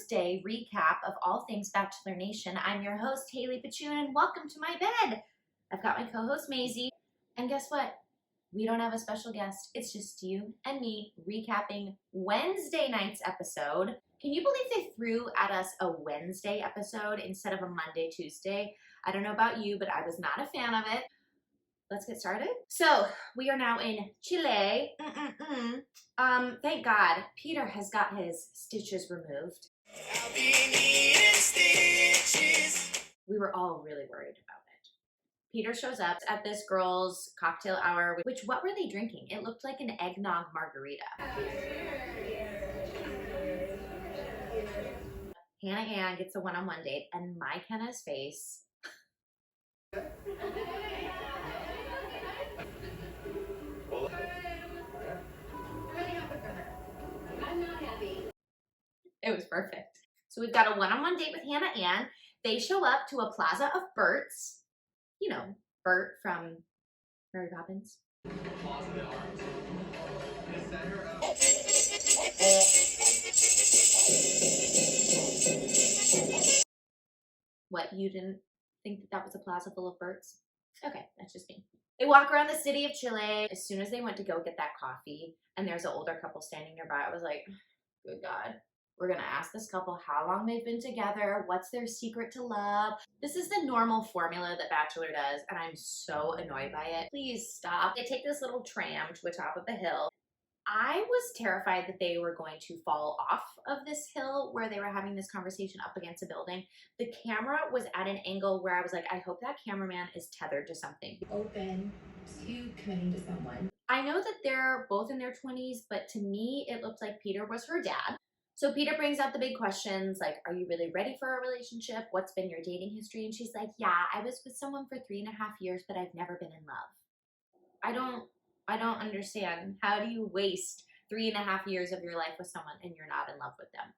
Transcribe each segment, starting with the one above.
Thursday recap of all things Bachelor Nation. I'm your host, Hayley Podschun, and welcome to my bed. I've got my co-host, Maisie, and guess what? We don't have a special guest. It's just you and me recapping Wednesday night's episode. Can you believe they threw at us a Wednesday episode instead of a Monday, Tuesday? I don't know about you, but I was not a fan of it. Let's get started. So we are now in Chile. Thank God Peter has got his stitches removed. I'll be needing stitches. We were all really worried about it. Peter shows up at this girl's cocktail hour, which what were they drinking? It looked like an eggnog margarita. Hannah Ann gets a one-on-one date, and my Kenna's face. It was perfect. So we've got a one-on-one date with Hannah Ann. They show up to a plaza of Berts. You know, Bert from Mary Poppins. What, you didn't think that was a plaza full of Berts? Okay, that's just me. They walk around the city of Chile. As soon as they went to go get that coffee, and there's an older couple standing nearby, I was like, good God. We're gonna ask this couple how long they've been together, what's their secret to love. This is the normal formula that Bachelor does, and I'm so annoyed by it. Please stop. They take this little tram to the top of the hill. I was terrified that they were going to fall off of this hill where they were having this conversation up against a building. The camera was at an angle where I was like, I hope that cameraman is tethered to something. Open to committing to someone. I know that they're both in their 20s, but to me, it looked like Peter was her dad. So Peter brings out the big questions like, are you really ready for a relationship? What's been your dating history? And she's like, yeah, I was with someone for 3.5 years, but I've never been in love. I don't understand. How do you waste 3.5 years of your life with someone and you're not in love with them?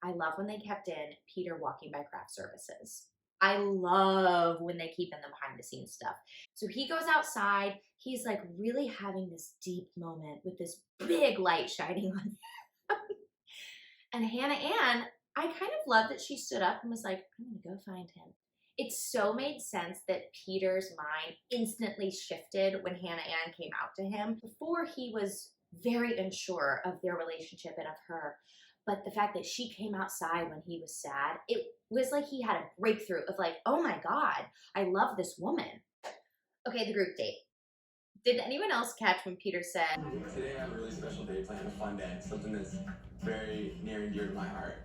I love when they kept in Peter walking by craft services. I love when they keep in the behind the scenes stuff. So he goes outside. He's like really having this deep moment with this big light shining on him. And Hannah Ann, I kind of love that she stood up and was like, I'm gonna go find him. It so made sense that Peter's mind instantly shifted when Hannah Ann came out to him. Before, he was very unsure of their relationship and of her. But the fact that she came outside when he was sad, it was like he had a breakthrough of like, oh my God, I love this woman. Okay, the group date. Did anyone else catch when Peter said, today I have a really special day planned, a fun day, something that's very near and dear to my heart.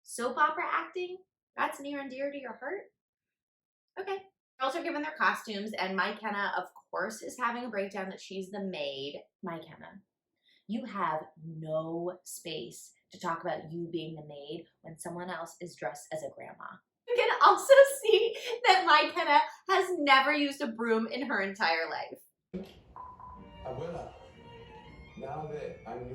Soap opera acting? That's near and dear to your heart? Okay. Girls are given their costumes, and my Kenna, of course, is having a breakdown that she's the maid. My Kenna, you have no space to talk about you being the maid when someone else is dressed as a grandma. You can also see that my Kenna has never used a broom in her entire life. Abuela, now that I'm...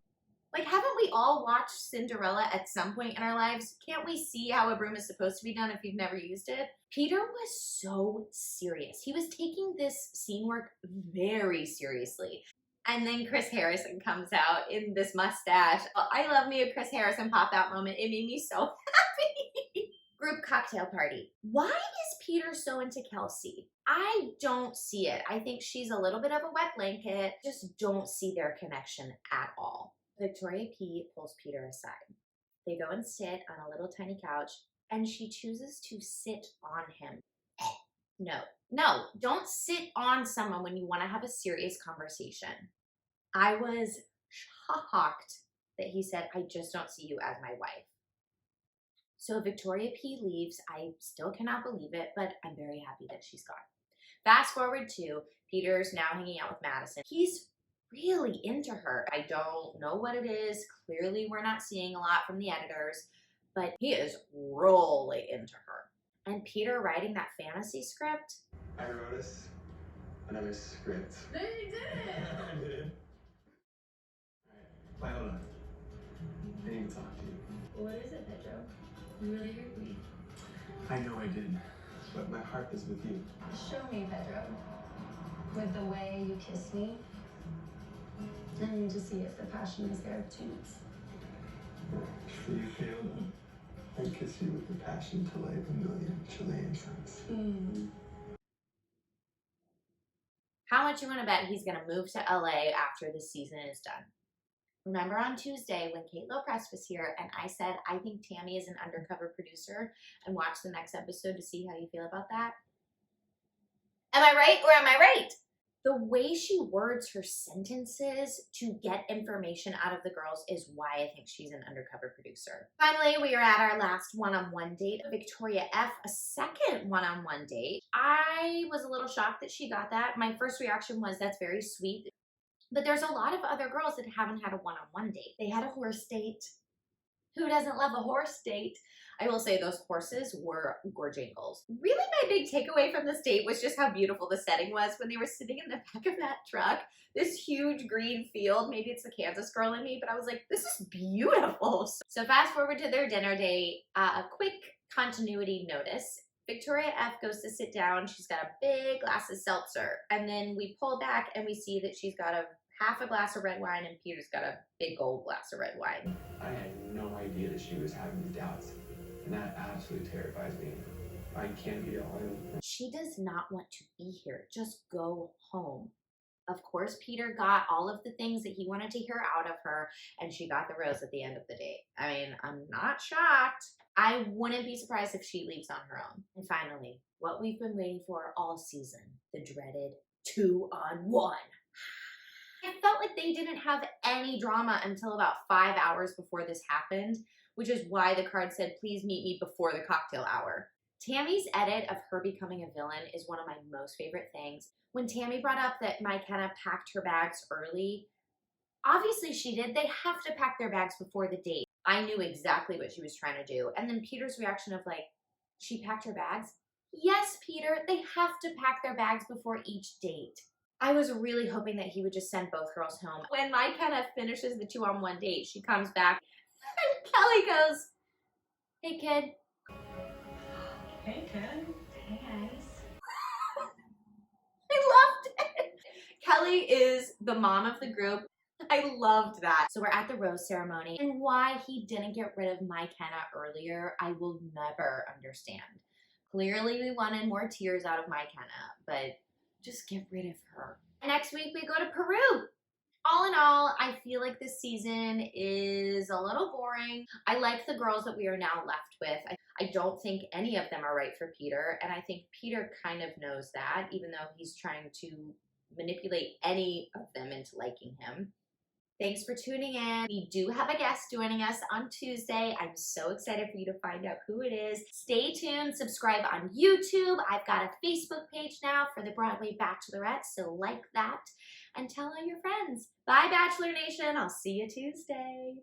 Like, haven't we all watched Cinderella at some point in our lives? Can't we see how a broom is supposed to be done if you've never used it? Peter was so serious. He was taking this scene work very seriously. And then Chris Harrison comes out in this mustache. I love me a Chris Harrison pop-out moment. It made me so happy. Group cocktail party. Why is Peter so into Kelsey? I don't see it. I think she's a little bit of a wet blanket. Just don't see their connection at all. Victoria P pulls Peter aside. They go and sit on a little tiny couch, and she chooses to sit on him. No, don't sit on someone when you want to have a serious conversation. I was shocked that he said, I just don't see you as my wife. So Victoria P leaves. I still cannot believe it, but I'm very happy that she's gone. Fast forward to Peter's now hanging out with Madison. He's really into her. I don't know what it is. Clearly, we're not seeing a lot from the editors, but he is really into her. And Peter writing that fantasy script. I wrote us another script. No, you didn't. I did. Alright, hold on. I need to talk to you. What is it, Pedro? You really hurt me. I know I did, but my heart is with you. Show me, Pedro. With the way you kiss me. I need to see if the passion is there too. Do you feel that I'd kiss you with the passion to light 1,000,000 Chilean suns? How much you want to bet he's going to move to LA after this season is done? Remember on Tuesday when Kate Loprest was here and I said, I think Tammy is an undercover producer, and watch the next episode to see how you feel about that? Am I right or am I right? The way she words her sentences to get information out of the girls is why I think she's an undercover producer. Finally, we are at our last one-on-one date. Victoria F, a second one-on-one date. I was a little shocked that she got that. My first reaction was, that's very sweet. But there's a lot of other girls that haven't had a one-on-one date. They had a horse date. Who doesn't love a horse date? I will say those horses were gorjingles. Really, my big takeaway from this date was just how beautiful the setting was when they were sitting in the back of that truck. This huge green field. Maybe it's the Kansas girl in me, but I was like, this is beautiful. So fast forward to their dinner date. A quick continuity notice. Victoria F goes to sit down. She's got a big glass of seltzer. And then we pull back and we see that she's got half a glass of red wine and Peter's got a big old glass of red wine. I had no idea that she was having these doubts, and that absolutely terrifies me. I can't be all in. She does not want to be here. Just go home. Of course, Peter got all of the things that he wanted to hear out of her, and she got the rose at the end of the date. I mean, I'm not shocked. I wouldn't be surprised if she leaves on her own. And finally, what we've been waiting for all season, the dreaded 2-on-1. I felt like they didn't have any drama until about 5 hours before this happened, which is why the card said, please meet me before the cocktail hour. Tammy's edit of her becoming a villain is one of my most favorite things. When Tammy brought up that McKenna packed her bags early, obviously she did. They have to pack their bags before the date. I knew exactly what she was trying to do. And then Peter's reaction of like, she packed her bags? Yes, Peter, they have to pack their bags before each date. I was really hoping that he would just send both girls home. When McKenna finishes the 2-on-1 date, she comes back and Kelly goes, hey, kid. Hey, kid. Hey, guys. I loved it. Kelly is the mom of the group. I loved that. So we're at the rose ceremony, and why he didn't get rid of McKenna earlier, I will never understand. Clearly, we wanted more tears out of McKenna, but just get rid of her. Next week, we go to Peru. All in all, I feel like this season is a little boring. I like the girls that we are now left with. I don't think any of them are right for Peter, and I think Peter kind of knows that, even though he's trying to manipulate any of them into liking him. Thanks for tuning in. We do have a guest joining us on Tuesday. I'm so excited for you to find out who it is. Stay tuned, subscribe on YouTube. I've got a Facebook page now for the Broadway Bachelorette, so like that and tell all your friends. Bye, Bachelor Nation. I'll see you Tuesday.